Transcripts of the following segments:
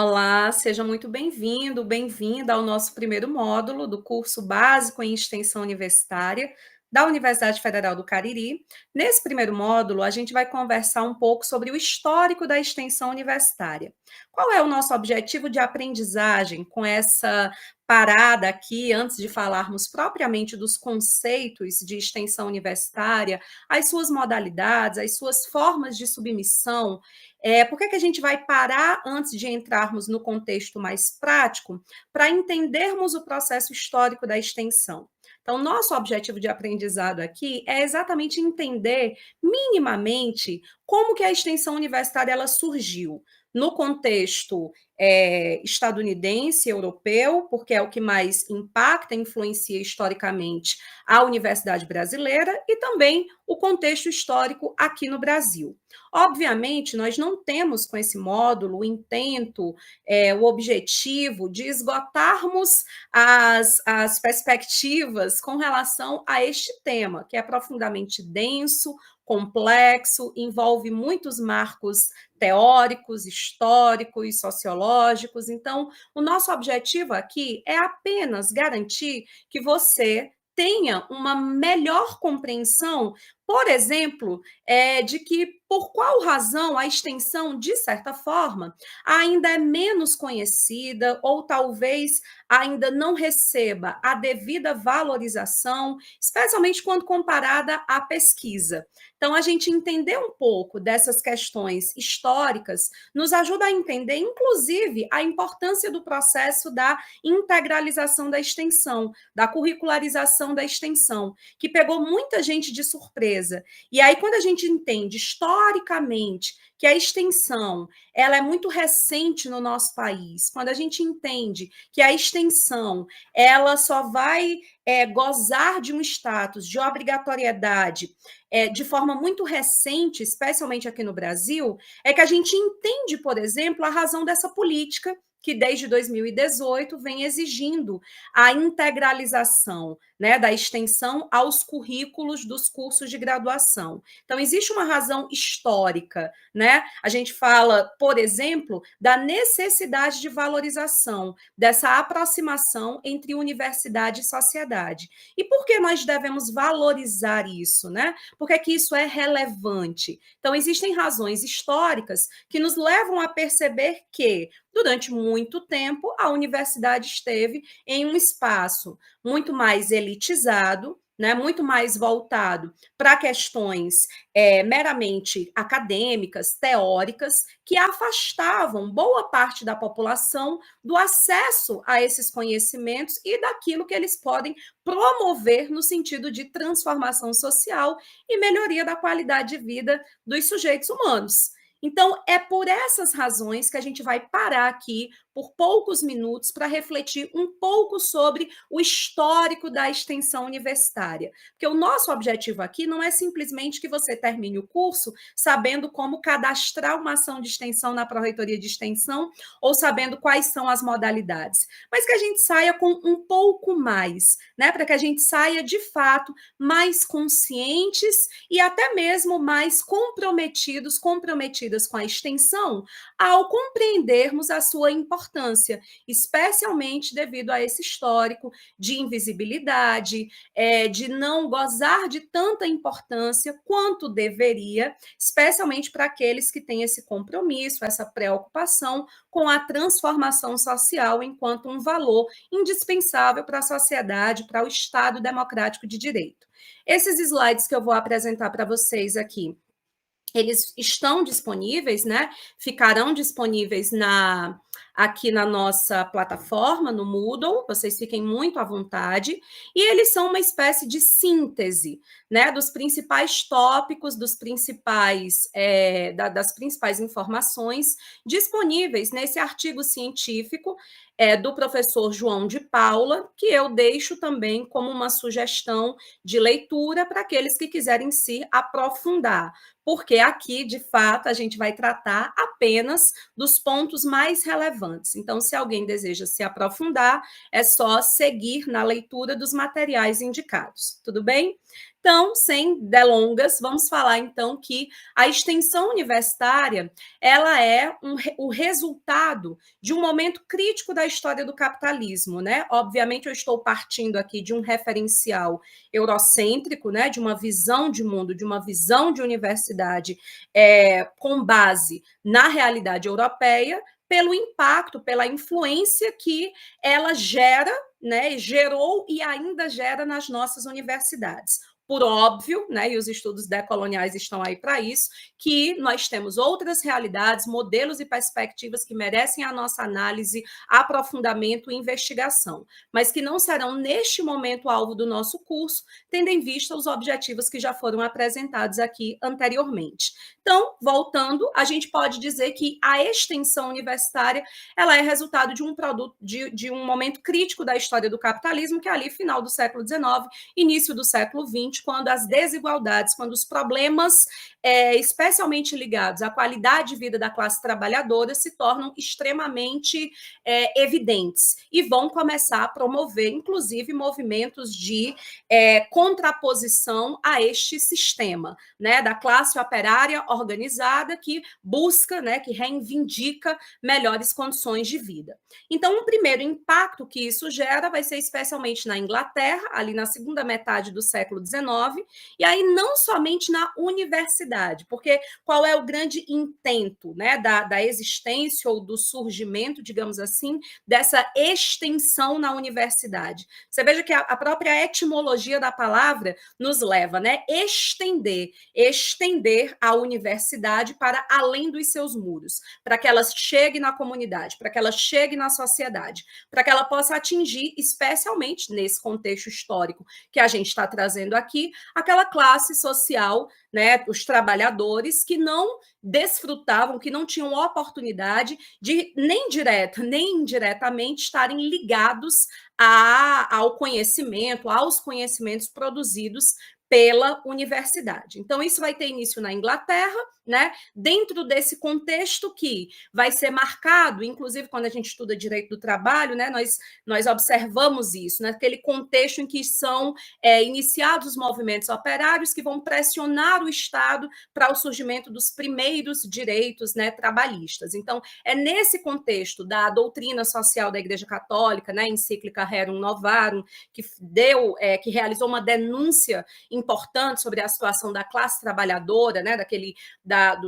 Olá, seja muito bem-vindo, bem-vinda ao nosso primeiro módulo do curso básico em extensão universitária da Universidade Federal do Cariri. Nesse primeiro módulo, a gente vai conversar um pouco sobre o histórico da extensão universitária. Qual é o nosso objetivo de aprendizagem com essa parada aqui, antes de falarmos propriamente dos conceitos de extensão universitária, as suas modalidades, as suas formas de submissão? Por que a gente vai parar antes de entrarmos no contexto mais prático para entendermos o processo histórico da extensão? Então, nosso objetivo de aprendizado aqui é exatamente entender minimamente como que a extensão universitária ela surgiu no contexto estadunidense, europeu, porque é o que mais impacta, influencia historicamente a universidade brasileira, e também o contexto histórico aqui no Brasil. Obviamente, nós não temos com esse módulo o intento, o objetivo de esgotarmos as perspectivas com relação a este tema, que é profundamente denso, complexo, envolve muitos marcos teóricos, históricos, sociológicos. Então, o nosso objetivo aqui é apenas garantir que você tenha uma melhor compreensão, por exemplo, de que por qual razão a extensão, de certa forma, ainda é menos conhecida ou talvez ainda não receba a devida valorização, especialmente quando comparada à pesquisa. Então, a gente entender um pouco dessas questões históricas nos ajuda a entender, inclusive, a importância do processo da integralização da extensão, da curricularização da extensão, que pegou muita gente de surpresa. E aí, quando a gente entende historicamente que a extensão ela é muito recente no nosso país, quando a gente entende que a extensão ela só vai gozar de um status de obrigatoriedade de forma muito recente, especialmente aqui no Brasil, é que a gente entende, por exemplo, a razão dessa política que desde 2018 vem exigindo a integralização, né, da extensão aos currículos dos cursos de graduação. Então, existe uma razão histórica, né? A gente fala, por exemplo, da necessidade de valorização, dessa aproximação entre universidade e sociedade. E por que nós devemos valorizar isso, né? Por que isso é relevante? Então, existem razões históricas que nos levam a perceber que, durante muito tempo, a universidade esteve em um espaço muito mais elitizado, né, muito mais voltado para questões meramente acadêmicas, teóricas, que afastavam boa parte da população do acesso a esses conhecimentos e daquilo que eles podem promover no sentido de transformação social e melhoria da qualidade de vida dos sujeitos humanos. Então, é por essas razões que a gente vai parar aqui por poucos minutos para refletir um pouco sobre o histórico da extensão universitária. Porque o nosso objetivo aqui não é simplesmente que você termine o curso sabendo como cadastrar uma ação de extensão na Pró-Reitoria de Extensão ou sabendo quais são as modalidades, mas que a gente saia com um pouco mais, né? Para que a gente saia, de fato, mais conscientes e até mesmo mais comprometidas com a extensão ao compreendermos a sua importância, especialmente devido a esse histórico de invisibilidade, de não gozar de tanta importância quanto deveria, especialmente para aqueles que têm esse compromisso, essa preocupação com a transformação social enquanto um valor indispensável para a sociedade, para o Estado democrático de direito. Esses slides que eu vou apresentar para vocês aqui, eles estão disponíveis, né? Ficarão disponíveis aqui na nossa plataforma, no Moodle, vocês fiquem muito à vontade, e eles são uma espécie de síntese, né, dos principais tópicos, das principais informações disponíveis nesse artigo científico do professor João de Paula, que eu deixo também como uma sugestão de leitura para aqueles que quiserem se aprofundar, porque aqui, de fato, a gente vai tratar apenas dos pontos mais relevantes. Então, se alguém deseja se aprofundar, é só seguir na leitura dos materiais indicados, tudo bem? Então, sem delongas, vamos falar então que a extensão universitária, ela é o resultado de um momento crítico da história do capitalismo, né? Obviamente eu estou partindo aqui de um referencial eurocêntrico, né? De uma visão de mundo, de uma visão de universidade com base na realidade europeia, pelo impacto, pela influência que ela gera, né? Gerou e ainda gera nas nossas universidades. Por óbvio, né, e os estudos decoloniais estão aí para isso, que nós temos outras realidades, modelos e perspectivas que merecem a nossa análise, aprofundamento e investigação, mas que não serão, neste momento, alvo do nosso curso, tendo em vista os objetivos que já foram apresentados aqui anteriormente. Então, voltando, a gente pode dizer que a extensão universitária ela é resultado de um produto, de um momento crítico da história do capitalismo, que é ali final do século XIX, início do século XX, quando as desigualdades, quando os problemas, especialmente ligados à qualidade de vida da classe trabalhadora, se tornam extremamente evidentes e vão começar a promover, inclusive, movimentos de contraposição a este sistema, né, da classe operária organizada que busca, né, que reivindica melhores condições de vida. Então, um primeiro impacto que isso gera vai ser especialmente na Inglaterra, ali na segunda metade do século XIX, e aí não somente na universidade, porque qual é o grande intento, né, da existência ou do surgimento, digamos assim, dessa extensão na universidade? Você veja que a própria etimologia da palavra nos leva, né, estender a universidade para além dos seus muros, para que ela chegue na comunidade, para que ela chegue na sociedade, para que ela possa atingir, especialmente nesse contexto histórico que a gente está trazendo aqui, aquela classe social, né, os trabalhadores que não desfrutavam, que não tinham oportunidade de, nem direta, nem indiretamente, estarem ligados ao conhecimento, aos conhecimentos produzidos pela universidade. Então, isso vai ter início na Inglaterra, né? Dentro desse contexto que vai ser marcado, inclusive quando a gente estuda direito do trabalho, né? Nós observamos isso, naquele contexto em que são iniciados os movimentos operários que vão pressionar o Estado para o surgimento dos primeiros direitos, né, trabalhistas. Então, é nesse contexto da doutrina social da Igreja Católica, né, encíclica Rerum Novarum, que realizou uma denúncia importante sobre a situação da classe trabalhadora, né,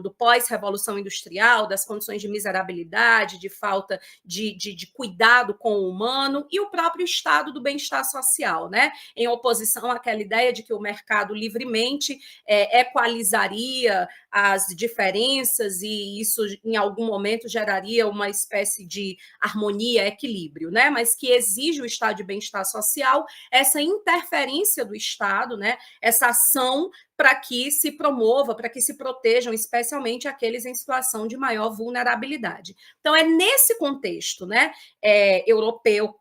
do pós-revolução industrial, das condições de miserabilidade, de falta de cuidado com o humano, e o próprio estado do bem-estar social, né, em oposição àquela ideia de que o mercado livremente equalizaria as diferenças e isso, em algum momento, geraria uma espécie de harmonia, equilíbrio, né, mas que exige o estado de bem-estar social, essa interferência do Estado, né, essa ação para que se promova, para que se protejam, especialmente aqueles em situação de maior vulnerabilidade. Então, é nesse contexto, né, europeu,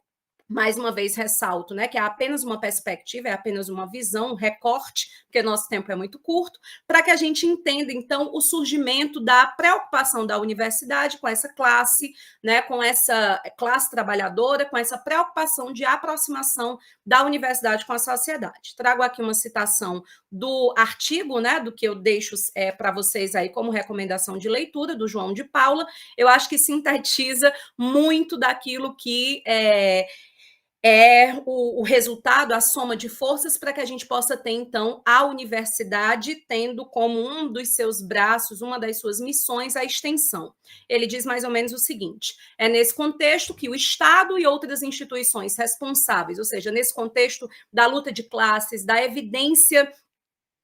mais uma vez ressalto, né, que é apenas uma perspectiva, é apenas uma visão, um recorte, porque nosso tempo é muito curto, para que a gente entenda, então, o surgimento da preocupação da universidade com essa classe, né, com essa classe trabalhadora, com essa preocupação de aproximação da universidade com a sociedade. Trago aqui uma citação do artigo, né, do que eu deixo para vocês aí como recomendação de leitura, do João de Paula. Eu acho que sintetiza muito daquilo que o resultado, a soma de forças para que a gente possa ter, então, a universidade tendo como um dos seus braços, uma das suas missões, a extensão. Ele diz mais ou menos o seguinte: é nesse contexto que o Estado e outras instituições responsáveis, ou seja, nesse contexto da luta de classes, da evidência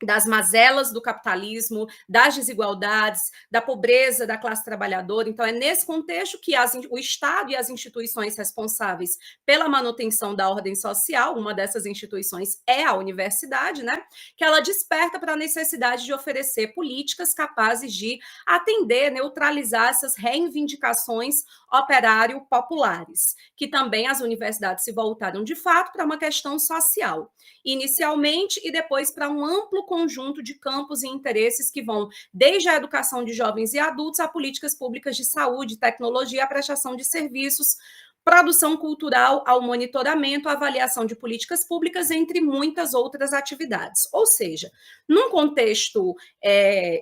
das mazelas do capitalismo, das desigualdades, da pobreza da classe trabalhadora. Então, é nesse contexto que o Estado e as instituições responsáveis pela manutenção da ordem social, uma dessas instituições é a universidade, né, que ela desperta para a necessidade de oferecer políticas capazes de atender, neutralizar essas reivindicações operário-populares, que também as universidades se voltaram, de fato, para uma questão social, inicialmente, e depois para um amplo conjunto de campos e interesses que vão desde a educação de jovens e adultos a políticas públicas de saúde, tecnologia, a prestação de serviços, produção cultural ao monitoramento, avaliação de políticas públicas, entre muitas outras atividades. Ou seja, num contexto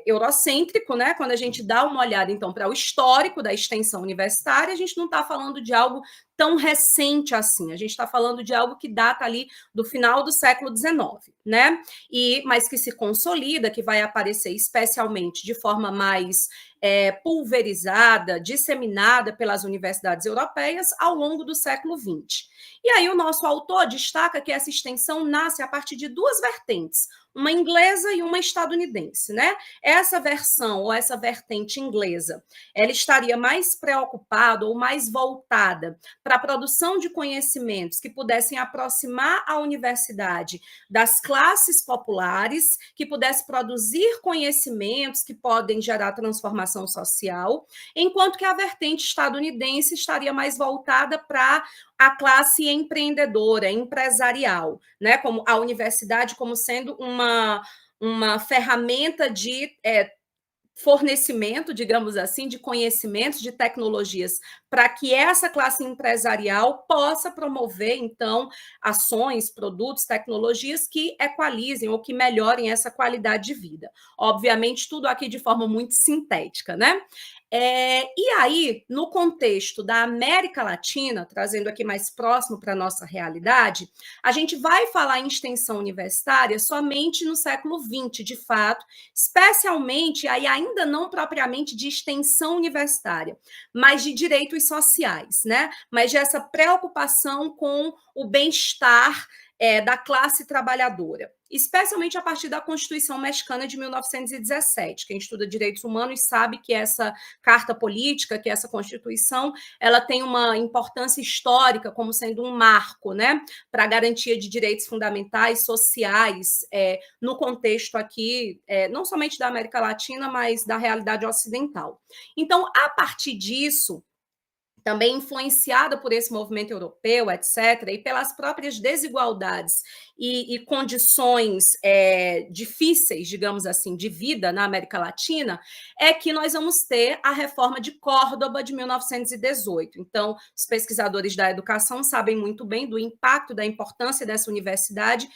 eurocêntrico, né, quando a gente dá uma olhada, então, para o histórico da extensão universitária, a gente não está falando de algo tão recente assim, a gente está falando de algo que data ali do final do século XIX, né? Mas que se consolida, que vai aparecer especialmente de forma mais pulverizada, disseminada pelas universidades europeias ao longo do século XX. E aí o nosso autor destaca que essa extensão nasce a partir de duas vertentes, uma inglesa e uma estadunidense, né? Essa versão ou essa vertente inglesa, ela estaria mais preocupada ou mais voltada para a produção de conhecimentos que pudessem aproximar a universidade das classes populares, que pudesse produzir conhecimentos que podem gerar transformação social, enquanto que a vertente estadunidense estaria mais voltada para a classe empreendedora, empresarial, né? Como a universidade como sendo uma ferramenta de fornecimento, digamos assim, de conhecimentos, de tecnologias, para que essa classe empresarial possa promover, então, ações, produtos, tecnologias que equalizem ou que melhorem essa qualidade de vida. Obviamente, tudo aqui de forma muito sintética, né? E aí, no contexto da América Latina, trazendo aqui mais próximo para a nossa realidade, a gente vai falar em extensão universitária somente no século XX, de fato, especialmente, aí ainda não propriamente de extensão universitária, mas de direitos sociais, né? Mas dessa preocupação com o bem-estar da classe trabalhadora, especialmente a partir da Constituição Mexicana de 1917. Quem estuda direitos humanos sabe que essa carta política, que essa Constituição, ela tem uma importância histórica como sendo um marco, né, para a garantia de direitos fundamentais sociais no contexto aqui, não somente da América Latina, mas da realidade ocidental. Então, a partir disso, também influenciada por esse movimento europeu, etc., e pelas próprias desigualdades e condições difíceis, digamos assim, de vida na América Latina, é que nós vamos ter a reforma de Córdoba de 1918. Então, os pesquisadores da educação sabem muito bem do impacto, da importância dessa universidade,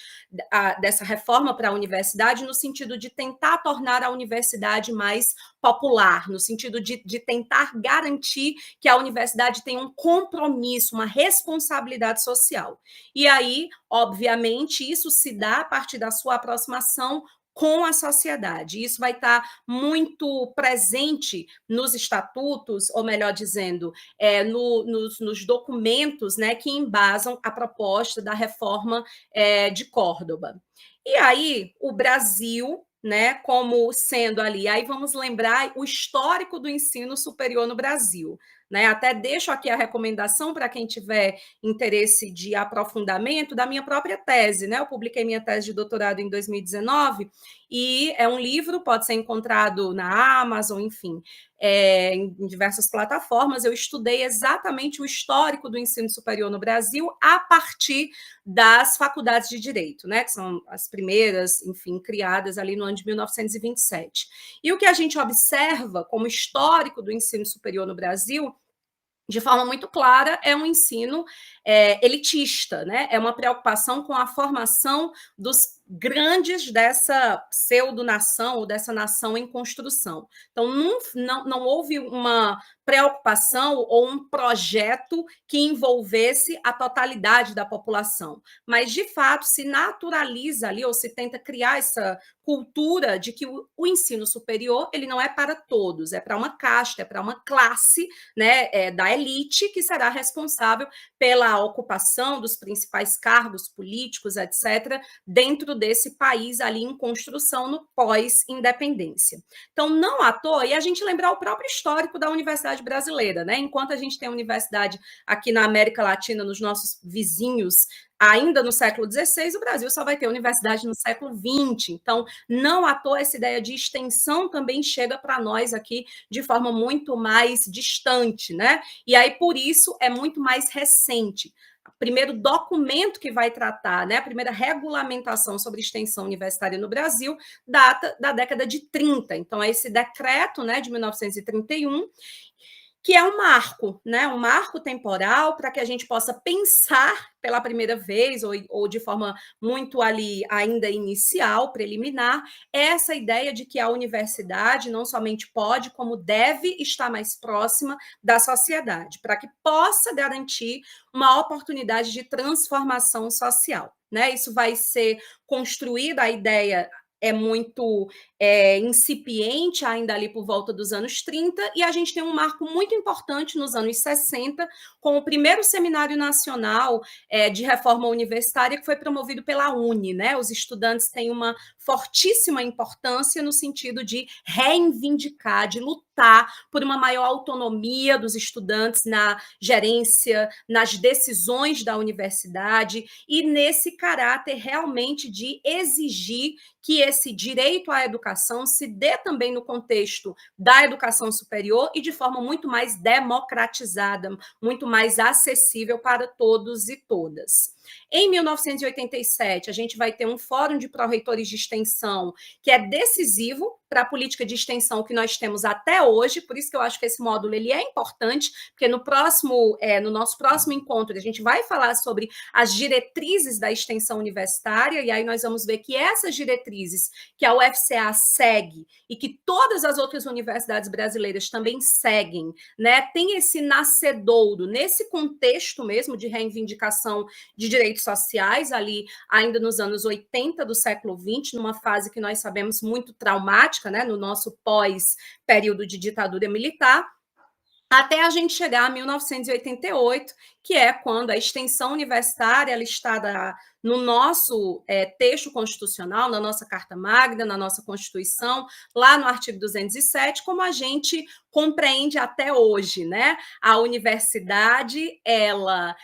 dessa reforma para a universidade, no sentido de tentar tornar a universidade mais popular, no sentido de tentar garantir que a universidade tem um compromisso, uma responsabilidade social. E aí, obviamente, isso se dá a partir da sua aproximação com a sociedade. Isso vai estar muito presente nos estatutos, ou melhor dizendo, nos documentos, né, que embasam a proposta da reforma de Córdoba. E aí, o Brasil, né, como sendo ali, aí vamos lembrar o histórico do ensino superior no Brasil, né? Até deixo aqui a recomendação para quem tiver interesse de aprofundamento da minha própria tese, né? Eu publiquei minha tese de doutorado em 2019 e é um livro, pode ser encontrado na Amazon, enfim, em diversas plataformas. Eu estudei exatamente o histórico do ensino superior no Brasil a partir das faculdades de direito, né, que são as primeiras, enfim, criadas ali no ano de 1927. E o que a gente observa como histórico do ensino superior no Brasil, de forma muito clara, é um ensino elitista, né? É uma preocupação com a formação dos grandes dessa pseudo-nação ou dessa nação em construção. Então, não houve uma preocupação ou um projeto que envolvesse a totalidade da população, mas, de fato, se naturaliza ali ou se tenta criar essa cultura de que o ensino superior ele não é para todos, é para uma casta, é para uma classe, né, da elite que será responsável pela ocupação dos principais cargos políticos, etc., dentro desse país ali em construção no pós-independência. Então, não à toa, e a gente lembrar o próprio histórico da universidade brasileira, né? Enquanto a gente tem a universidade aqui na América Latina, nos nossos vizinhos, ainda no século XVI, o Brasil só vai ter universidade no século XX. Então, não à toa essa ideia de extensão também chega para nós aqui de forma muito mais distante, né? E aí, por isso, é muito mais recente. O primeiro documento que vai tratar, né, a primeira regulamentação sobre extensão universitária no Brasil, data da década de 30. Então, é esse decreto, né, de 1931, que é um marco, né? Um marco temporal para que a gente possa pensar pela primeira vez, ou de forma muito ali ainda inicial, preliminar, essa ideia de que a universidade não somente pode, como deve estar mais próxima da sociedade, para que possa garantir uma oportunidade de transformação social. Né? Isso vai ser construída, a ideia é muito incipiente ainda ali por volta dos anos 30, e a gente tem um marco muito importante nos anos 60, com o primeiro Seminário Nacional de Reforma Universitária, que foi promovido pela UNE. Né? Os estudantes têm uma fortíssima importância no sentido de reivindicar, de lutar por uma maior autonomia dos estudantes na gerência, nas decisões da universidade, e nesse caráter realmente de exigir que esse direito à educação se dê também no contexto da educação superior e de forma muito mais democratizada, muito mais acessível para todos e todas. Em 1987, a gente vai ter um fórum de pró-reitores de extensão que é decisivo para a política de extensão que nós temos até hoje, por isso que eu acho que esse módulo ele é importante, porque no nosso próximo encontro a gente vai falar sobre as diretrizes da extensão universitária, e aí nós vamos ver que essas diretrizes que a UFCA segue e que todas as outras universidades brasileiras também seguem, né, tem esse nascedouro nesse contexto mesmo de reivindicação de direitos sociais, ali ainda nos anos 80 do século XX, numa fase que nós sabemos muito traumática, né, no nosso pós-período de ditadura militar, até a gente chegar a 1988, que é quando a extensão universitária listada no nosso texto constitucional, na nossa Carta Magna, na nossa Constituição, lá no artigo 207, como a gente compreende até hoje, né? A universidade, ela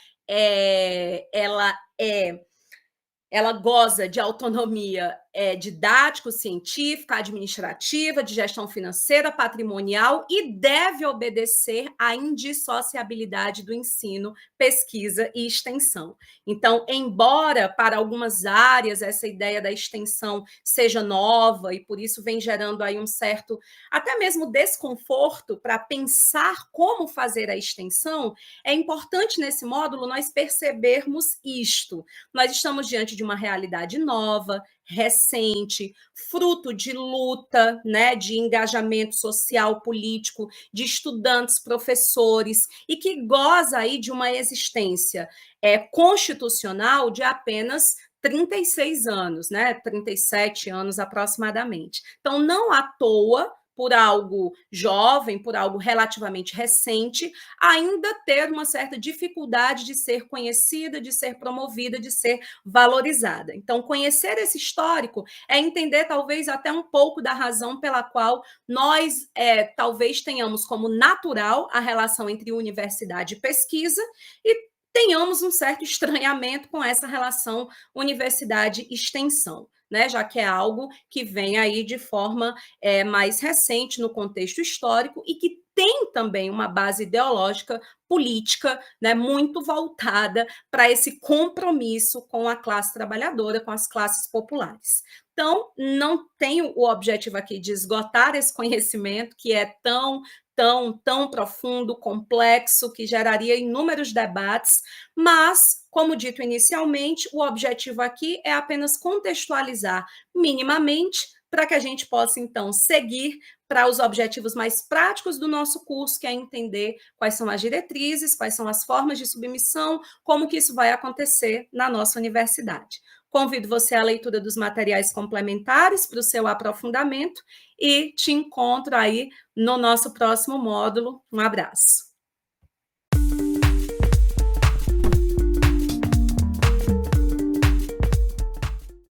goza de autonomia didático-científica, administrativa, de gestão financeira, patrimonial, e deve obedecer à indissociabilidade do ensino, pesquisa e extensão. Então, embora para algumas áreas essa ideia da extensão seja nova e por isso vem gerando aí um certo, até mesmo desconforto para pensar como fazer a extensão, é importante nesse módulo nós percebermos isto. Nós estamos diante de uma realidade nova, recente, fruto de luta, né, de engajamento social, político, de estudantes, professores, e que goza aí de uma existência constitucional de apenas 36 anos, né, 37 anos aproximadamente. Então, não à toa, por algo jovem, por algo relativamente recente, ainda ter uma certa dificuldade de ser conhecida, de ser promovida, de ser valorizada. Então, conhecer esse histórico é entender talvez até um pouco da razão pela qual nós talvez tenhamos como natural a relação entre universidade e pesquisa e tenhamos um certo estranhamento com essa relação universidade-extensão. Né, já que é algo que vem aí de forma mais recente no contexto histórico e que tem também uma base ideológica, política, né, muito voltada para esse compromisso com a classe trabalhadora, com as classes populares. Então, não tenho o objetivo aqui de esgotar esse conhecimento que é tão profundo, complexo, que geraria inúmeros debates, mas, como dito inicialmente, o objetivo aqui é apenas contextualizar minimamente para que a gente possa, então, seguir para os objetivos mais práticos do nosso curso, que é entender quais são as diretrizes, quais são as formas de submissão, como que isso vai acontecer na nossa universidade. Convido você à leitura dos materiais complementares para o seu aprofundamento e te encontro aí no nosso próximo módulo. Um abraço.